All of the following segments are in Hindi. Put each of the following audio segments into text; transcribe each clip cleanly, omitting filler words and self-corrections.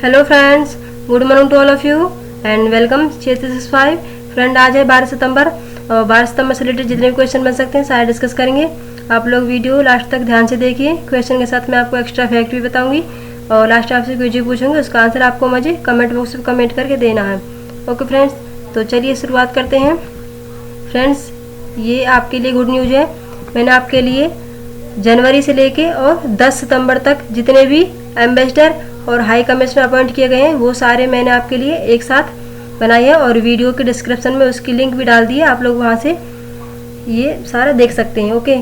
Hello friends, good morning to all of you and welcome 665। Friend, आज है 12 सितंबर और 12 सितंबर से रिलेटेड जितने भी क्वेश्चन बन सकते हैं सारे डिस्कस करेंगे। आप लोग वीडियो लास्ट तक ध्यान से देखिए। क्वेश्चन के साथ मैं आपको एक्स्ट्रा फैक्ट भी बताऊंगी और लास्ट आपसे क्वेश्चन पूछूंगी, उसका आंसर आपको मुझे कमेंट बॉक्स में कमेंट करके देना है। ओके फ्रेंड्स, तो चलिए शुरुआत करते हैं। फ्रेंड्स, ये आपके लिए गुड न्यूज़ है। मैंने आपके लिए जनवरी से लेके और 10 सितंबर तक जितने भी एम्बेसडर और हाई कमिश्नर अपॉइंट किए गए हैं वो सारे मैंने आपके लिए एक साथ बनाए हैं और वीडियो के डिस्क्रिप्शन में उसकी लिंक भी डाल दी है। आप लोग वहाँ से ये सारा देख सकते हैं। ओके,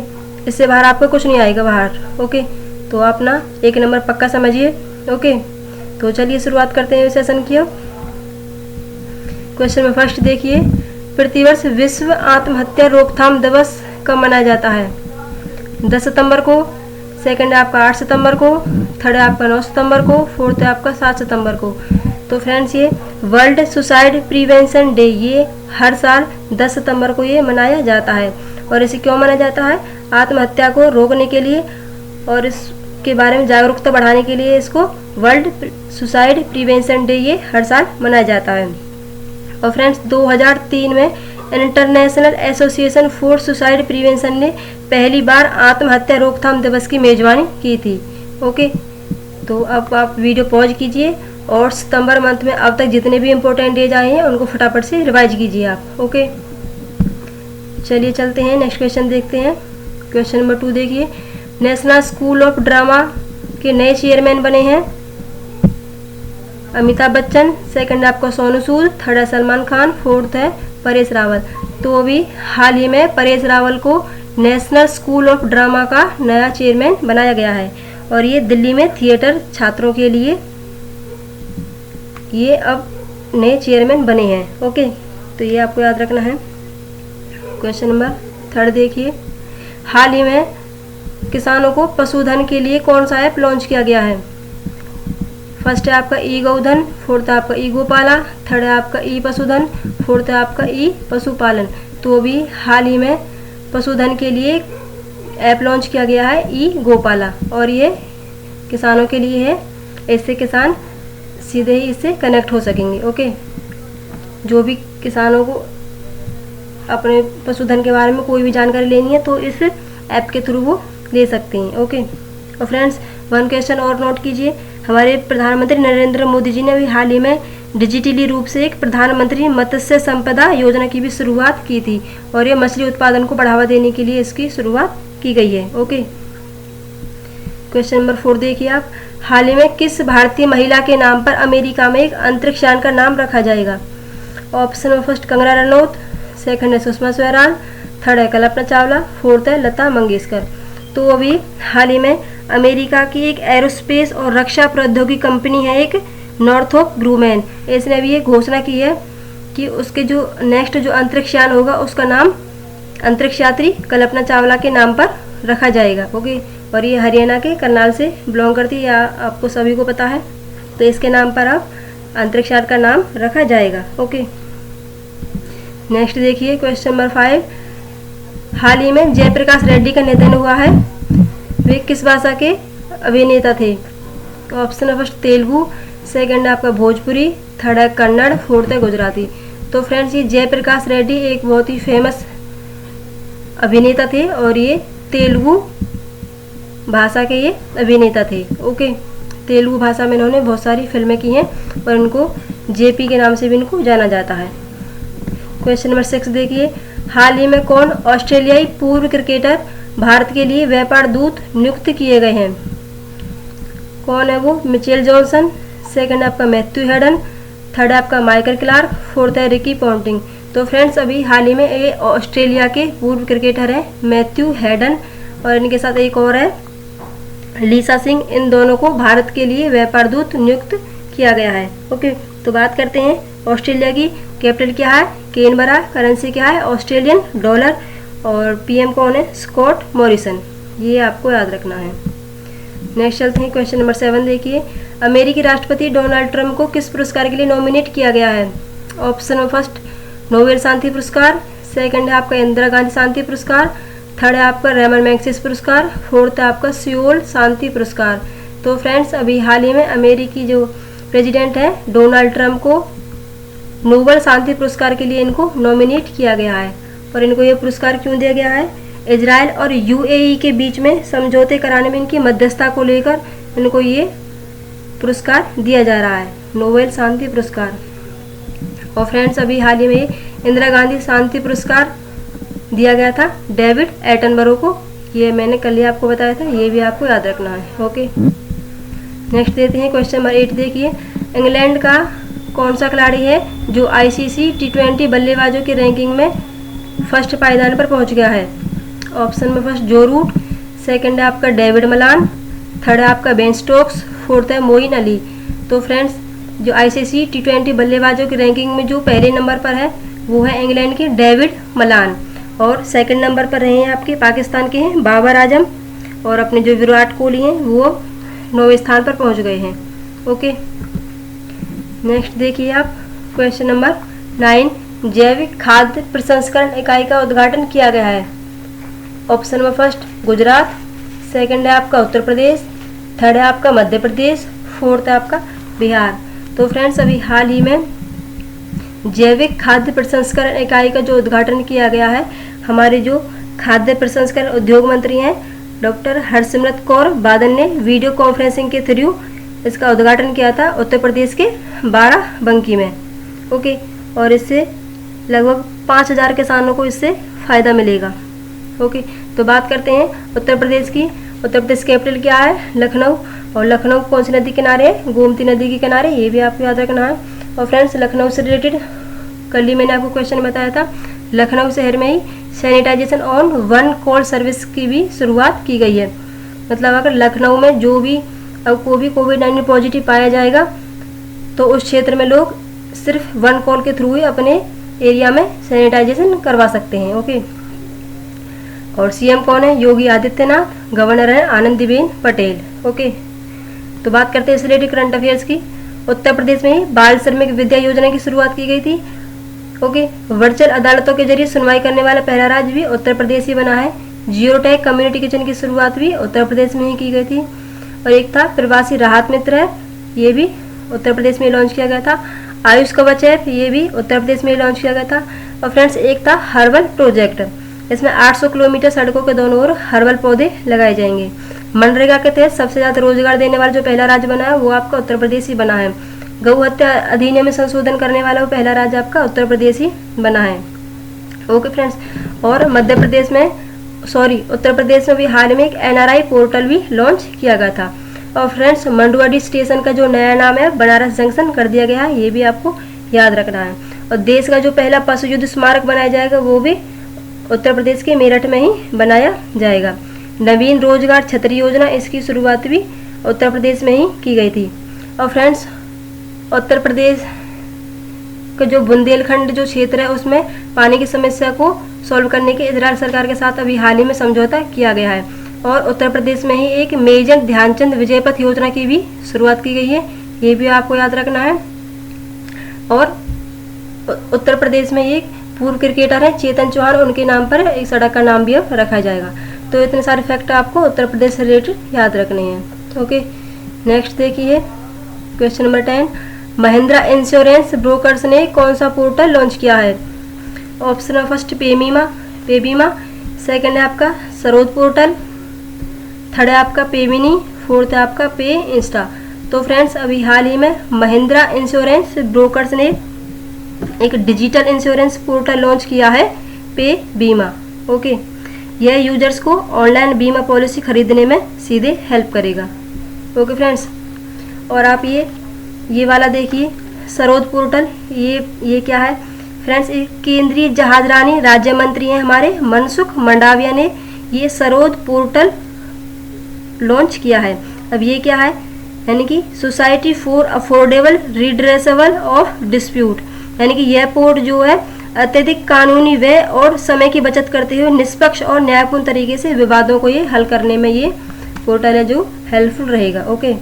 इससे बाहर आपको कुछ नहीं आएगा बाहर। ओके, तो आप ना एक नंबर पक्का समझिए। ओके, तो चलिए शुरुआत करते हैं सेशन की। क्वेश्चन में फर्स्ट देखिए, प्रतिवर्ष विश्व आत्महत्या रोकथाम दिवस कब मनाया जाता है? 10 सितंबर को, सेकंड है आपका 8 सितंबर को, थर्ड है आपका 9 सितंबर को, फोर्थ है आपका 7 सितंबर को। तो फ्रेंड्स, ये वर्ल्ड सुसाइड प्रिवेंशन डे ये हर साल 10 सितंबर को ये मनाया जाता है। और इसे क्यों मनाया जाता है? आत्महत्या को रोकने के लिए और इसके बारे में जागरूकता बढ़ाने के लिए इसको वर्ल्ड सुसाइड प्रिवेंशन डे ये हर साल मनाया जाता है। और फ्रेंड्स, 2003 में international association for suicide prevention ने पहली बार आत्महत्या रोकथाम दिवस की मेजबानी की थी। ओके, तो अब आप वीडियो पॉज कीजिए और सितंबर मंथ में अब तक जितने भी इम्पोर्टेंट डेज आए हैं उनको फटाफट से रिवाइज कीजिए आप। ओके, चलिए चलते हैं, नेक्स्ट क्वेश्चन देखते हैं। क्वेश्चन नंबर 2 देखिए, नेशनल स्कूल ऑफ ड्रामा के नए चेयरमैन बने हैं अमिताभ बच्चन, सेकंड है आपका सोनू सूद, थर्ड है सलमान खान, फोर्थ है परेश रावल। तो अभी हाल ही में परेश रावल को नेशनल स्कूल ऑफ ड्रामा का नया चेयरमैन बनाया गया है और ये दिल्ली में थिएटर छात्रों के लिए ये अब नए चेयरमैन बने हैं। ओके, तो ये आपको याद रखना है। क्वेश्चन नंबर 3 देखिए, हाल ही में किसानों को पशुधन के लिए कौन सा ऐप लॉन्च किया गया है? फर्स्ट है आपका ई गौधन, फोर्थ है आपका ई गोपाला, थर्ड है आपका ई पशुधन, फोर्थ है आपका ई पशुपालन। तो अभी हाल ही में पशुधन के लिए ऐप लॉन्च किया गया है ई गोपाला और ये किसानों के लिए है। इससे किसान सीधे ही इससे कनेक्ट हो सकेंगे। ओके, जो भी किसानों को अपने पशुधन के बारे में कोई भी जानकारी लेनी है तो इस ऐप के थ्रू वो ले सकते हैं। ओके, और फ्रेंड्स, वन क्वेश्चन और नोट कीजिए, हमारे प्रधानमंत्री नरेंद्र मोदी जी ने अभी हाल ही में डिजिटली रूप से एक प्रधानमंत्री मत्स्य संपदा योजना की भी शुरुआत की थी और ये मछली उत्पादन को बढ़ावा देने के लिए इसकी शुरुआत की गई है। ओके, क्वेश्चन नंबर 4 देखिए आप, हाल ही में किस भारतीय महिला के नाम पर अमेरिका में एक अंतरिक्ष यान का नाम रखा जाएगा? ऑप्शन में फर्स्ट कंगना रनौत, सेकंड है सुषमा स्वराज, थर्ड है कल्पना चावला, फोर्थ है लता मंगेशकर। तो अभी हाल ही में अमेरिका की एक एरोस्पेस और रक्षा प्रौद्योगिकी कंपनी है एक नॉर्थरोप ग्रूमैन, इसने अभी ये घोषणा की है कि उसके जो नेक्स्ट जो अंतरिक्ष यान होगा उसका नाम अंतरिक्ष यात्री कल्पना चावला के नाम पर रखा जाएगा। ओके, और ये हरियाणा के करनाल से बिलोंग करती है, या आपको सभी को पता है, तो इसके नाम पर आप अंतरिक्ष यान का नाम रखा जाएगा। ओके, नेक्स्ट देखिए क्वेश्चन नंबर 5, हाल ही में जयप्रकाश रेड्डी का निधन हुआ है, वे किस भाषा के अभिनेता थे? ऑप्शन है फर्स्ट तेलुगु, सेकंड है आपका भोजपुरी, थर्ड है कन्नड़, फोर्थ है गुजराती। तो फ्रेंड्स, ये जयप्रकाश रेड्डी एक बहुत ही फेमस अभिनेता थे और ये तेलुगु भाषा के ये अभिनेता थे। ओके, तेलुगु भाषा में इन्होंने बहुत सारी फिल्में की हैं और इनको जेपी के नाम से भी इनको जाना जाता है। क्वेश्चन नंबर 6 देखिए, हाल ही में कौन ऑस्ट्रेलियाई पूर्व क्रिकेटर भारत के लिए व्यापार दूत नियुक्त किए गए हैं? कौन है वो? मिचेल जॉनसन, सेकंड आपका मैथ्यू हेडन, थर्ड आपका माइकल क्लार्क, फोर्थ है रिकी पॉन्टिंग। तो फ्रेंड्स, अभी हाल ही में ये ऑस्ट्रेलिया के पूर्व क्रिकेटर हैं मैथ्यू हेडन और इनके साथ एक और है लीसा सिंह। इन दोनों को भारत के लिए व्यापार दूत नियुक्त किया गया है। ओके, तो बात करते हैं ऑस्ट्रेलिया की। कैपिटल क्या है? कैनबरा, करेंसी क्या है? ऑस्ट्रेलियन डॉलर, और पीएम कौन है? Scott Morrison. ये आपको याद रखना है। नेक्स्ट चलते हैं, क्वेश्चन नंबर 7 देखिए, अमेरिकी राष्ट्रपति डोनाल्ड ट्रंप को किस पुरस्कार के लिए नॉमिनेट किया गया है? ऑप्शन में फर्स्ट नोबेल शांति पुरस्कार, सेकंड है आपका इंदिरा गांधी शांति पुरस्कार, थर्ड है आपका रेमन मैग्सेसे पुरस्कार, फोर्थ है आपका सियोल शांति पुरस्कार। तो फ्रेंड्स, अभी हाल ही में अमेरिकी जो प्रेसिडेंट हैं डोनाल्ड ट्रंप को नोबेल शांति पुरस्कार के लिए इनको नॉमिनेट किया गया है। और इनको ये पुरस्कार क्यों दिया गया है? इजराइल और यूएई के बीच में समझौते कराने में इनकी मध्यस्थता को लेकर इनको ये पुरस्कार दिया जा रहा है, नोबेल शांति पुरस्कार। और फ्रेंड्स अभी हाल ही में इंदिरा गांधी शांति पुरस्कार दिया गया था डेविड एटनबरो को, ये मैंने कल ही आपको बताया था, ये भी आपको याद रखना है। ओके, नेक्स्ट देते हैं क्वेश्चन नंबर 8। देखिए, इंग्लैंड का कौन सा खिलाड़ी है जो आईसीसी T20 बल्लेबाजों की रैंकिंग में फर्स्ट पायदान पर पहुंच गया है? ऑप्शन में फर्स्ट जो रूट, सेकंड है आपका डेविड मलान, थर्ड है आपका बेन स्टोक्स, फोर्थ है मोइन अली। तो फ्रेंड्स जो आईसीसी T20 बल्लेबाजों की रैंकिंग में जो पहले नंबर पर है वो है इंग्लैंड के डेविड मलान, और सेकंड नंबर पर रहे हैं आपके पाकिस्तान के हैं बाबर आजम, और अपने जो विराट कोहली हैं वो 9वें स्थान पर पहुंच गए हैं। ओके, नेक्स्ट देखिए आप क्वेश्चन नंबर 9। जैविक खाद्य प्रसंस्करण इकाई का उद्घाटन किया गया है। ऑप्शन में फर्स्ट गुजरात, सेकंड है आपका उत्तर प्रदेश, थर्ड है आपका मध्य प्रदेश, फोर्थ है आपका बिहार। तो फ्रेंड्स अभी हाल ही में जैविक खाद्य प्रसंस्करण इकाई का जो उद्घाटन किया गया है, हमारे जो खाद्य प्रसंस्करण उद्योग मंत्री हैं डॉक्टर हरसिमरत कौर बादल ने वीडियो कॉन्फ्रेंसिंग के थ्रू इसका उद्घाटन किया था उत्तर प्रदेश के बाराबंकी में। ओके, और इससे लगभग 5000 किसानों को इससे फ़ायदा मिलेगा। ओके, तो बात करते हैं उत्तर प्रदेश की। उत्तर प्रदेश कैपिटल क्या है? लखनऊ। और लखनऊ कौन सी नदी किनारे है? गोमती नदी के किनारे, ये भी आपको याद रखना है। और फ्रेंड्स लखनऊ से रिलेटेड कल ही मैंने आपको क्वेश्चन बताया था, लखनऊ शहर में ही sanitization on one call service की भी शुरुआत की गई है। मतलब अगर लखनऊ में जो भी अब कोविड-19 पॉजिटिव पाया जाएगा तो उस क्षेत्र में लोग सिर्फ वन कॉल के थ्रू ही अपने एरिया में सैनिटाइजेशन करवा सकते हैं। ओके, और सीएम कौन है? योगी आदित्यनाथ। गवर्नर है आनंदीबेन पटेल। ओके, तो बात करते हैं इस रिलेटेड करंट अफेयर्स की। उत्तर प्रदेश में ही बाल श्रमिक विद्या योजना की शुरुआत की गई थी। ओके, वर्चुअल अदालतों के जरिए सुनवाई करने वाला पहला राज्य भी उत्तर प्रदेश ही बना है। जियोटैक कम्युनिटी किचन की शुरुआत भी उत्तर प्रदेश में ही की गई थी। और एक था प्रवासी राहत मित्र है, ये भी उत्तर प्रदेश में लॉन्च किया गया था। आयुष कवच ऐप, ये भी उत्तर प्रदेश में लॉन्च किया गया था। और फ्रेंड्स एक था हर्बल प्रोजेक्ट, इसमें 800 किलोमीटर सड़कों के दोनों ओर हर्बल पौधे लगाए जाएंगे। मनरेगा के तहत सबसे ज़्यादा रोजगार देने वाला जो पहला राज्य बना है वो आपका उत्तर प्रदेश ही बना है। गौ हत्या अधिनियम में संशोधन करने वाला वो पहला राज्य आपका उत्तर प्रदेश ही बना है। ओके फ्रेंड्स, और मध्य प्रदेश में उत्तर प्रदेश में भी हाल में एक NRI पोर्टल भी लॉन्च किया गया था। और फ्रेंड्स मंडुआडीह स्टेशन का जो नया नाम है बनारस जंक्शन कर दिया गया है, ये भी आपको याद रखना है। और देश का जो पहला पशु युद्ध स्मारक बनाया जाएगा वो भी उत्तर प्रदेश के मेरठ में ही बनाया जाएगा। नवीन रोजगार छतरी योजना, इसकी शुरुआत भी उत्तर प्रदेश में ही की गई थी। और फ्रेंड्स उत्तर प्रदेश का जो बुंदेलखंड जो क्षेत्र है उसमें पानी की समस्या को सॉल्व करने के इजरायल सरकार के साथ अभी हाल ही में समझौता किया गया है। और उत्तर प्रदेश में ही एक मेजर ध्यानचंद विजय पथ योजना की भी शुरुआत की गई है, ये भी आपको याद रखना है। और उत्तर प्रदेश में एक पूर्व क्रिकेटर है चेतन चौहान, उनके नाम पर एक सड़क का नाम भी अब रखा जाएगा। तो इतने सारे फैक्ट आपको उत्तर प्रदेश से रिलेटेड याद रखने हैं। ओके, नेक्स्ट देखिए question number 10। Mahindra insurance brokers ने कौन सा पोर्टल लॉन्च किया है? ऑप्शन फर्स्ट पे बीमा, सेकंड है आपका सरोद पोर्टल, थर्ड है आपका पे मिनी, फोर्थ है आपका पे इंस्टा। तो फ्रेंड्स अभी हाल ही में महिंद्रा इंश्योरेंस ब्रोकर्स ने एक डिजिटल इंश्योरेंस पोर्टल लॉन्च किया है पे बीमा। ओके, यह यूजर्स को ऑनलाइन बीमा पॉलिसी खरीदने में सीधे हेल्प करेगा। ओके फ्रेंड्स, और आप ये वाला देखिए सरोद पोर्टल, ये क्या है फ्रेंड्स? केंद्रीय जहाजरानी राज्य मंत्री हैं हमारे मनसुख मंडाविया ने ये सरोद पोर्टल लॉन्च किया है। अब ये क्या है? यानी कि society for affordable redressable of dispute, यानी कि यह पोर्ट जो है अत्यधिक कानूनी व्यय और समय की बचत करते हुए निष्पक्ष और न्यायपूर्ण तरीके से विवादों को ये हल करने में ये पोर्टल है जो हेल्पफुल रहेगा। ओके,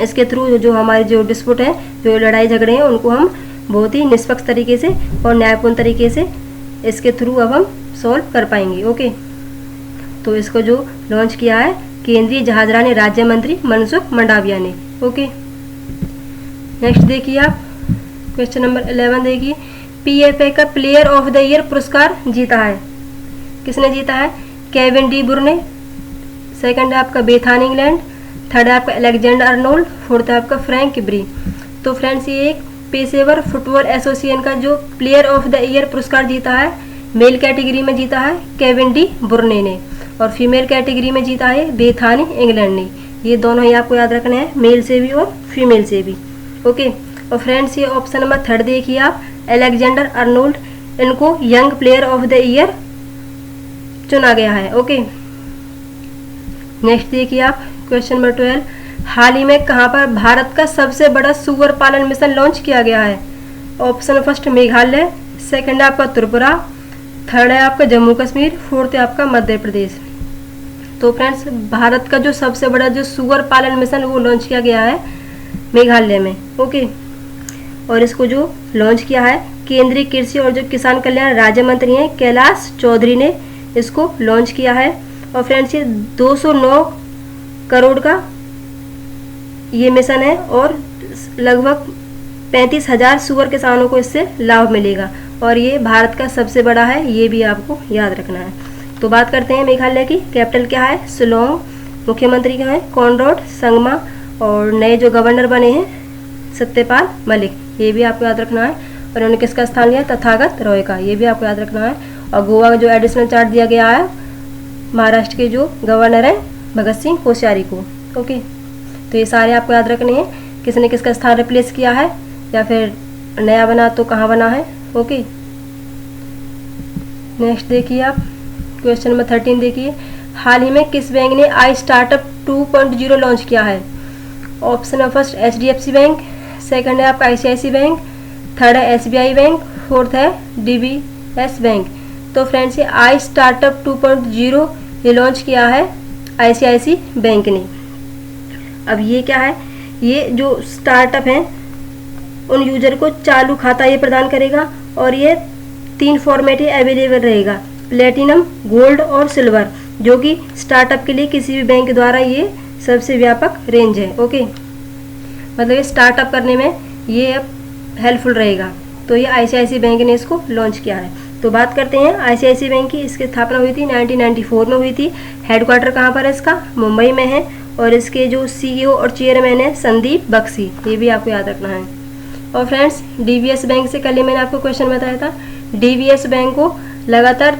इसके थ्रू जो हमारे जो डिस्प्यूट है, जो लड़ाई झगड़े हैं, उनको हम बहुत ही निष्पक्ष तरीके से और न्यायपूर्ण तरीके से इसके थ्रू अब हम सॉल्व कर पाएंगे। ओके, तो इसको जो लॉन्च किया है केंद्रीय जहाजरानी राज्य मंत्री मनसुख मंडाविया ने। ओके, नेक्स्ट देखिए आप क्वेश्चन नंबर 11 देखिए, पीएफए का प्लेयर ऑफ द ईयर पुरस्कार जीता है, किसने जीता है? केविन डी ब्रुने, सेकंड है आपका बेथान इंग्लैंड, थर्ड है आपका अलेक्जेंडर अर्नोल्ड, फोर्थ है आपका फ्रैंक ब्री। तो फ्रेंड्स ये एक पेशेवर फुटबॉल एसोसिएशन का जो प्लेयर ऑफ द ईयर पुरस्कार जीता है, मेल कैटेगरी में जीता है केविन डी ब्रुने ने, और फीमेल कैटेगरी में जीता है बेथानी इंग्लैंड ने। ये दोनों ही आपको याद रखने हैं, मेल से भी और फीमेल से भी। ओके, और फ्रेंड्स ये ऑप्शन नंबर 3 देखिए आप, अलेक्जेंडर अर्नोल्ड, इनको young player of the year चुना गया है। ओके, नेक्स्ट देखिए आप क्वेश्चन नंबर 12, हाल ही में कहाँ पर भारत का सबसे बड़ा सुअर पालन मिशन लॉन्च किया गया है? ऑप्शन फर्स्ट मेघालय, सेकंड है आपका त्रिपुरा, थर्ड है आपका जम्मू कश्मीर, फोर्थ है आपका मध्य प्रदेश। तो फ्रेंड्स भारत का जो सबसे बड़ा जो सुअर पालन मिशन वो लॉन्च किया गया है मेघालय में। ओके, और इसको जो लॉन्च किया है केंद्रीय कृषि और जो किसान कल्याण राज्य मंत्री हैं कैलाश चौधरी ने इसको लॉन्च किया है। और फ्रेंड्स ये 209 करोड़ का ये मिशन है और लगभग 35,000 सुअर किसानों को इससे लाभ मिलेगा, और ये भारत का सबसे बड़ा है, ये भी आपको याद रखना है। तो बात करते हैं मेघालय की, कैपिटल क्या है? शिलोंग, मुख्यमंत्री क्या है? कॉनरैड संगमा, और नए जो गवर्नर बने हैं सत्यपाल मलिक, ये भी आपको याद रखना है। और उन्होंने किसका स्थान लिया? तथागत रॉय का, ये भी आपको याद रखना है। और गोवा का जो एडिशनल चार्ज दिया गया है महाराष्ट्र के जो गवर्नर है भगत सिंह कोश्यारी को। ओके, तो ये सारे आपको याद रखने हैं, किसने किसका स्थान रिप्लेस किया है या फिर नया बना तो कहाँ बना है। ओके, नेक्स्ट देखिए आप क्वेश्चन नंबर 13 देखिए, हाल ही में किस बैंक ने आई स्टार्टअप 2.0 लॉन्च किया है? ऑप्शन है फर्स्ट HDFC बैंक, सेकंड है आपका ICICI बैंक, थर्ड है SBI बैंक, फोर्थ है DBS बैंक। तो फ्रेंड्स ये आई स्टार्टअप 2.0 ये लॉन्च किया है ICICI बैंक ने। अब ये क्या है? ये जो स्टार्टअप है उन यूजर को चालू खाता ये प्रदान करेगा, और ये 3 फॉर्मेट ही अवेलेबल रहेगा, प्लेटिनम, गोल्ड और सिल्वर, जो कि स्टार्टअप के लिए किसी भी बैंक द्वारा ये सबसे व्यापक रेंज है। ओके, मतलब ये स्टार्टअप करने में ये अब हेल्पफुल रहेगा। तो ये ICICI बैंक ने इसको लॉन्च किया है। तो बात करते हैं ICICI बैंक की, इसकी स्थापना हुई थी 1994 में हुई थी। हेडक्वार्टर कहाँ पर है इसका? मुंबई में है, और इसके जो CEO और चेयरमैन है संदीप बख्शी, ये भी आपको याद रखना है। और फ्रेंड्स DBS बैंक से कल ही मैंने आपको क्वेश्चन बताया था, DBS बैंक को लगातार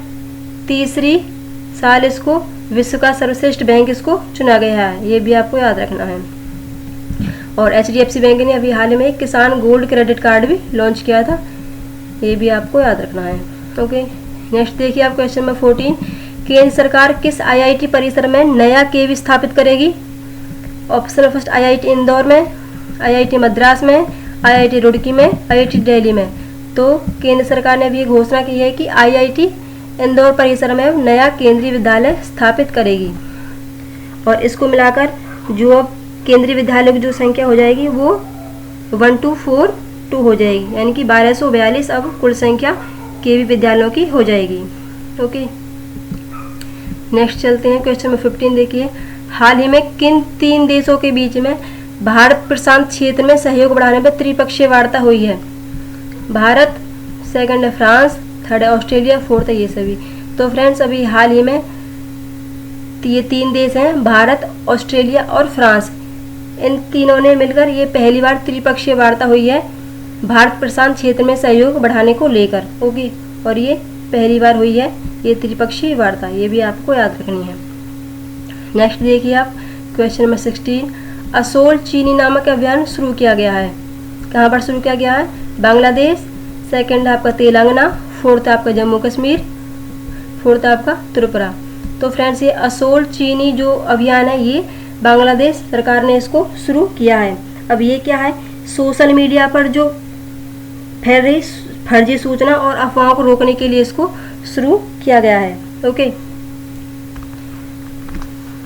तीसरी साल इसको विश्व का सर्वश्रेष्ठ बैंक इसको चुना गया है, ये भी आपको याद रखना है। और HDFC बैंक ने अभी हाल में एक किसान गोल्ड क्रेडिट कार्ड भी लॉन्च किया था, ये भी आपको याद रखना है। ओके, नेक्स्ट देखिए आप क्वेश्चन नंबर 14, केंद्र सरकार किस IIT परिसर में नया केवी स्थापित करेगी? ऑप्शन फर्स्ट IIT इंदौर में, IIT मद्रास में, IIT रुड़की में, IIT दिल्ली में। तो केंद्र सरकार ने अभी ये घोषणा की है कि IIT इंदौर परिसर में नया केंद्रीय विद्यालय स्थापित करेगी, और इसको मिलाकर जो अब केंद्रीय विद्यालय की जो संख्या हो जाएगी वो 1242 हो जाएगी, यानी कि 1242 अब कुल संख्या केवी विद्यालयों की हो जाएगी। ओके, नेक्स्ट चलते हैं क्वेश्चन नंबर 15 देखिए, हाल ही में किन 3 देशों के बीच में भारत प्रशांत क्षेत्र में सहयोग बढ़ाने पर त्रिपक्षीय वार्ता हुई है? भारत, सेकंड है फ्रांस, थर्ड है ऑस्ट्रेलिया, फोर्थ है ये सभी। तो फ्रेंड्स अभी हाल ही में ये 3 देश हैं, भारत, ऑस्ट्रेलिया और फ्रांस, इन तीनों ने मिलकर ये पहली बार त्रिपक्षीय वार्ता हुई है भारत प्रशांत क्षेत्र में सहयोग बढ़ाने को लेकर। ओके, और ये पहली बार हुई है ये त्रिपक्षीय वार्ता, ये भी आपको याद रखनी है। नेक्स्ट देखिए आप क्वेश्चन नंबर 16, असोल चीनी नामक अभियान शुरू किया गया है, कहाँ पर शुरू किया गया है? बांग्लादेश, सेकंड है आपका तेलंगाना, फोर्थ है आपका जम्मू कश्मीर, फोर्थ है आपका त्रिपुरा। तो फ्रेंड्स ये असोल चीनी जो अभियान है ये बांग्लादेश सरकार ने इसको शुरू किया है। अब ये क्या है? सोशल मीडिया पर जो फैल रही फर्जी सूचना और अफवाहों को रोकने के लिए इसको शुरू किया गया है। ओके,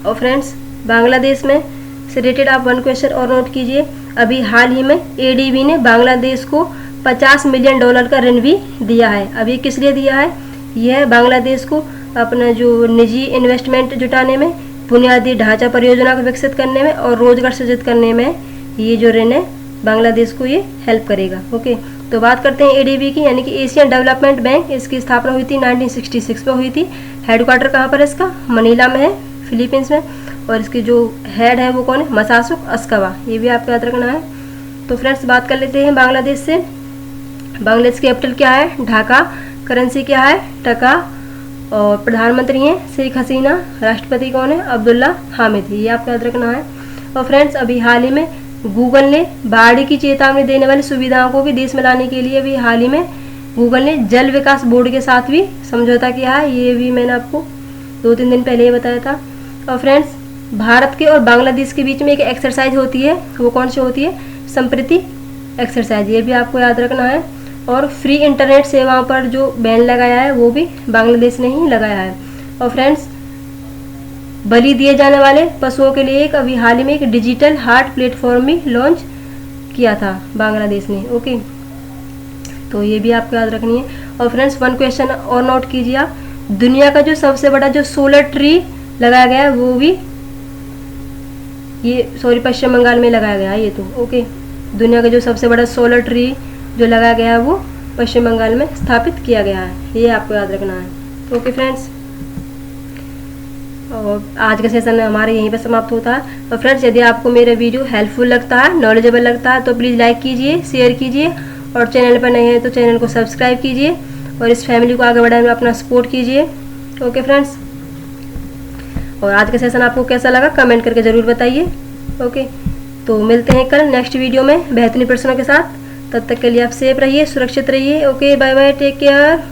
और फ्रेंड्स बांग्लादेश में से रिलेटेड आप 1 क्वेश्चन और नोट कीजिए, अभी हाल ही में ADB ने बांग्लादेश को $50 मिलियन का ऋण भी दिया है। अब ये किस लिए दिया है? यह बांग्लादेश को अपना जो निजी इन्वेस्टमेंट जुटाने में, बुनियादी ढांचा परियोजना को विकसित करने में और रोजगार सृजित करने में ये जो ऋण है बांग्लादेश को ये हेल्प करेगा। ओके, तो बात करते हैं एडीबी की, यानी कि एशियन डेवलपमेंट बैंक। इसकी स्थापना हुई थी 1966 में हुई थी। हेडक्वार्टर कहाँ पर है इसका? मनीला में है, फिलीपींस में। और इसकी जो हेड है वो कौन है? मसासुक अस्कावा। ये भी आपको याद रखना है। तो फ्रेंड्स बात कर लेते हैं बांग्लादेश से। बांग्लादेश की कैपिटल क्या है? ढाका। करेंसी क्या है? टका। और प्रधानमंत्री हैं शेख हसीना। राष्ट्रपति कौन है? अब्दुल्ला हामिद। ये आपको याद रखना है। और फ्रेंड्स अभी हाल ही में गूगल ने बाढ़ की चेतावनी देने वाली सुविधाओं को भी देश में लाने के लिए अभी हाल ही में गूगल ने जल विकास बोर्ड के साथ भी समझौता किया है। ये भी मैंने आपको 2-3 दिन पहले ही बताया था। और फ्रेंड्स भारत के और बांग्लादेश के बीच में एक एक्सरसाइज होती है, वो कौन सी होती है? संप्रीति एक्सरसाइज। ये भी आपको याद रखना है। और फ्री इंटरनेट सेवाओं पर जो बैन लगाया है वो भी बांग्लादेश ने ही लगाया है। और फ्रेंड्स बलि दिए जाने वाले पशुओं के लिए एक अभी हाल ही में एक डिजिटल हार्ट प्लेटफॉर्म भी लॉन्च किया था बांग्लादेश ने। ओके, तो ये भी आपको याद रखनी है। और फ्रेंड्स वन क्वेश्चन और नोट कीजिए आप, दुनिया का जो सबसे बड़ा जो सोलर ट्री लगाया गया है वो भी पश्चिम बंगाल में लगाया गया है ये तो। ओके, दुनिया का जो सबसे बड़ा सोलर ट्री जो लगाया गया है वो पश्चिम बंगाल में स्थापित किया गया है। ये आपको याद रखना है। ओके फ्रेंड्स, और आज का सेशन हमारे यहीं पर समाप्त होता है। और फ्रेंड्स यदि आपको मेरा वीडियो हेल्पफुल लगता है, नॉलेजेबल लगता है तो प्लीज़ लाइक कीजिए, शेयर कीजिए। और चैनल पर नए हैं तो चैनल को सब्सक्राइब कीजिए और इस फैमिली को आगे बढ़ाने में अपना सपोर्ट कीजिए। ओके फ्रेंड्स, और आज का सेशन आपको कैसा लगा कमेंट करके ज़रूर बताइए। ओके, तो मिलते हैं कल नेक्स्ट वीडियो में बेहतरीन प्रश्नों के साथ। तब तक के लिए आप सेफ रहिए, सुरक्षित रहिए। Okay, bye bye, take care.